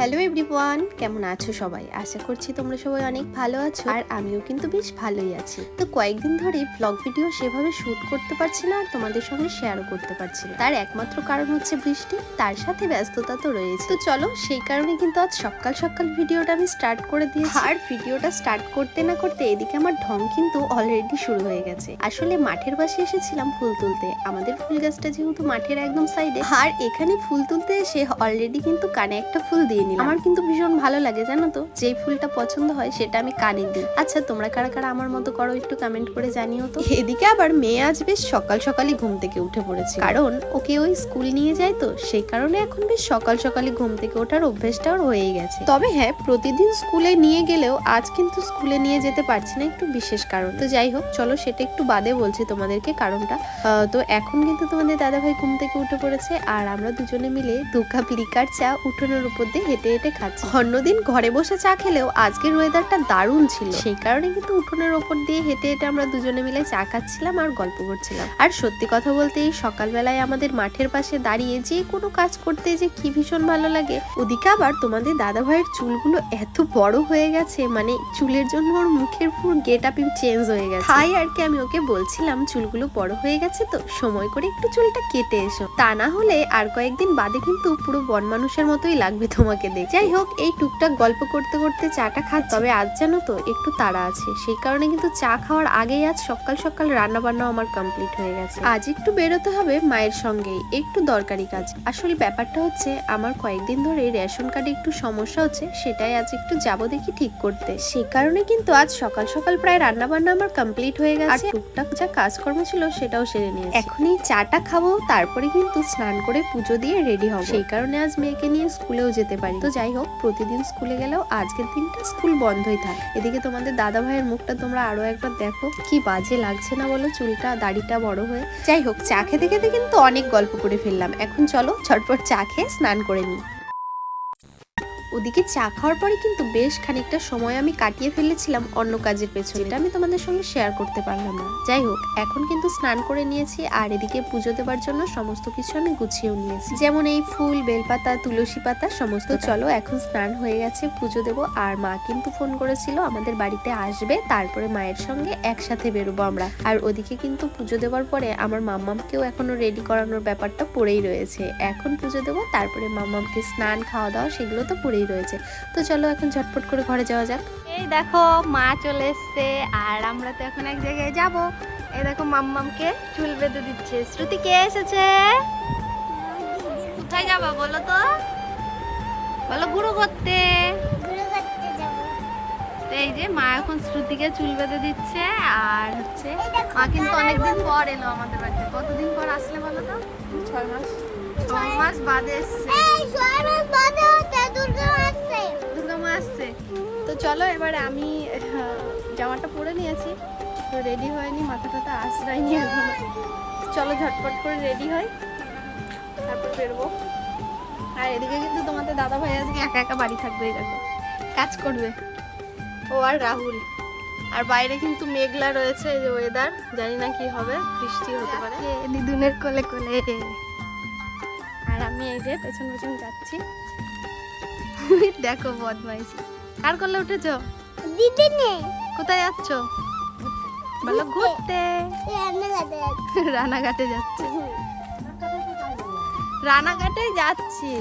Hello everyone, কেমন আছো সবাই? আশা করছি তোমরা সবাই অনেক ভালো আছো, আর আমিও কিন্তু বেশ ভালোই আছি। তো কয়েকদিন ধরে ব্লগ ভিডিও সেভাবে শুট করতে পারছি না, আর তোমাদের সঙ্গে শেয়ারও করতে পারছি না। তার একমাত্র কারণ হচ্ছে বৃষ্টি, তার সাথে ব্যস্ততা তো রয়েছে। তো চলো, সেই কারণে কিন্তু আজ সকাল সকাল ভিডিওটা আমি স্টার্ট করে দিয়েছি। আর ভিডিওটা স্টার্ট করতে না করতে এদিকে আমার ঢং কিন্তু অলরেডি শুরু হয়ে গেছে। আসলে মাঠের পাশে এসেছিলাম ফুল তুলতে, আমাদের ফুল গাছটা যেহেতু মাঠের একদম সাইডে, আর এখানে ফুল তুলতে এসে অলরেডি কিন্তু কানে একটা ফুল দিয়ে নিলাম। আমার কিন্তু ভীষণ ভালো লাগে, জানো তো, যেই ফুলটা পছন্দ হয় সেটা আমি কানে দিই। আচ্ছা, তোমরা কারা কারা আমার মতো করো একটু কমেন্ট করে জানিও তো। এদিকে আবার মেয়ে আজ বেশ সকাল সকালই ঘুম থেকে উঠে পড়েছে, কারণ ওকে ওই স্কুল নিয়ে যায়, তো সেই কারণে এখন বেশ সকাল সকালই ঘুম থেকে ওঠার অভ্যেসটা ওর হয়েই গেছে। তবে হ্যাঁ, প্রতিদিন স্কুলে নিয়ে গেলেও আজ কিন্তু স্কুলে নিয়ে যেতে পারছি না, একটু বিশেষ কারণ। তো যাই হোক, চলো সেটা একটু বাদে বলছি তোমাদেরকে কারণটা। তো এখন কিন্তু তোমাদের দাদাভাই ঘুম থেকে উঠে পড়েছে, আর আমরা দুজনে মিলে 2 কাপ লিকার চা উঠোনের উপর দিয়ে হেঁটে হেঁটে খাচ্ছি। অন্যদিন ঘরে বসে চা খেলেও আজকের ওয়েদারটা দারুণ ছিল, সেই কারণে কিন্তু উঠোনের উপর দিয়ে হেঁটে হেঁটে আমরা দুজনে মিলে চা খাচ্ছিলাম আর গল্প করছিলাম। আর সত্যি কথা বলতে এই সকালবেলায় আমাদের মাঠের পাশে দাঁড়িয়ে যে কোনো কাজ করতে যে কি ভীষণ ভালো লাগে। ওদিকে আবার তোমাদের দাদা ভাইয়ের চুলগুলো এত বড় হয়ে গেছে, মানে চুলের জন্য ওর মুখের পুরো গেট আপই চেঞ্জ হয়ে গেছে। তাই আর কি আমি ওকে বলছিলাম চুলগুলো বড় হয়ে গেছে, তো সময় করে একটু চুলটা কেটে এসো, তা না হলে আর কয়েকদিন বাদে কিন্তু পুরো বন মানুষের মতোই লাগবে তোমাকে দেখে। যাই হোক, এই টুকটাক গল্প করতে করতে চাটা খাচ্ছি। তবে আজ জানো তো একটু তাড়া আছে, সেই কারণে কিন্তু চা খাওয়ার আগেই আজ সকাল সকাল রান্না বান্না আমার কমপ্লিট হয়ে গেছে। আজ একটু বেরোতে হবে মায়ের সঙ্গে, একটু দরকারি কাজ। আসলে ব্যাপারটা হচ্ছে আমার কয়েকদিন ধরে রেশন কার্ডে একটু সমস্যা হচ্ছে, সেটাই আজ একটু যাবো দেখি ঠিক করতে। সেই কারণে কিন্তু আজ সকাল সকাল প্রায় রান্না বান্না আমার কমপ্লিট হয়ে গেছে, আর টুকটাক যা কাজকর্ম ছিল সেটাও সেরে নিয়েছি। এখন এই চাটা খাবো, তারপরে কিন্তু স্নান করে পুজো দিয়ে রেডি হবো। সেই কারণে আজ মেয়েকে নিয়ে স্কুলেও যেতে পারি। তো যাই হোক, প্রতিদিন স্কুলে গেলেও আজকের দিনটা স্কুল বন্ধই থাক। এদিকে তোমাদের দাদা ভাইয়ের মুখটা তোমরা আরো একবার দেখো, কি বাজে লাগছে না বলো, চুলটা দাড়িটা বড় হয়ে। যাই হোক, চা খেতে খেতে কিন্তু অনেক গল্প করে ফেললাম। এখন চলো ঝটপট চা খেয়ে স্নান করে নিই। ওদিকে চা খাওয়ার পরে কিন্তু বেশ খানিকটা সময় আমি কাটিয়ে ফেলেছিলাম অন্য কাজের পেছনে, যেটা আমি তোমাদের সঙ্গে শেয়ার করতে পারলাম না। যাই হোক, এখন কিন্তু স্নান করে নিয়েছি, আর এদিকে পুজো দেবার জন্য সমস্ত কিছু আমি গুছিয়েও নিয়েছি, যেমন এই ফুল, বেলপাতা, তুলসী পাতা সমস্ত। চলো, এখন স্নান হয়ে গেছে, পুজো দেবো। আর মা কিন্তু ফোন করেছিল আমাদের বাড়িতে আসবে, তারপরে মায়ের সঙ্গে একসাথে বেরোবো আমরা। আর ওদিকে কিন্তু পুজো দেওয়ার পরে আমার মাম্মামকেও এখনো রেডি করানোর ব্যাপারটা পড়েই রয়েছে। এখন পুজো দেবো, তারপরে মাম্মামকে স্নান, খাওয়া দাওয়া সেগুলো তো পড়েই রয়েছে। তো চলো এখন ঝটপট করে ঘরে যাওয়া যাক। এই দেখো মা চলে এসছে, আর আমরা তো এখন এক জায়গায় যাব। এই দেখো মাম্মামকে চুল বেঁধে দিচ্ছে। শ্রুতি কে এসেছে? কোথায় যাবা বলো তো? বলো গুরু করতে। এই যে মা এখন শ্রুতিকে চুল বেঁধে দিচ্ছে, আর হচ্ছে মা কিন্তু অনেকদিন পর এলো আমাদের বাড়িতে। কতদিন পর আসলে বলো তো? 6 মাস। 6 মাস বাদে এসছে। দুর্গা মা আসছে। তো চলো, এবারে আমি জামাটা পরে নিয়েছি, তো রেডি হয়নি, মাথা টাথা আশ্রয়নি এখনো। চলো ঝটপট করে রেডি হই, তারপর বেরোবো। আর এদিকে কিন্তু তোমাদের দাদা ভাই আজকে একা একা বাড়ি থাকবে, এই দেখো কাজ করবে ও আর রাহুল। আর বাইরে কিন্তু মেঘলা রয়েছে, এই যে ওয়েদার, জানি না কি হবে, বৃষ্টি হতে পারে। দিদুনের কোলে কোলে, আর আমি এই যে পেছন পেছন যাচ্ছি। দেখো বদমাইশি, কার কোলে উঠেছো? দিদিনে। কোথায় যাচ্ছ বলো? ঘুরতে। রানাঘাটে যাচ্ছে। রানাঘাটে যাচ্ছি।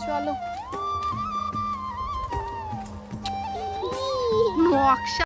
চলো। নকশা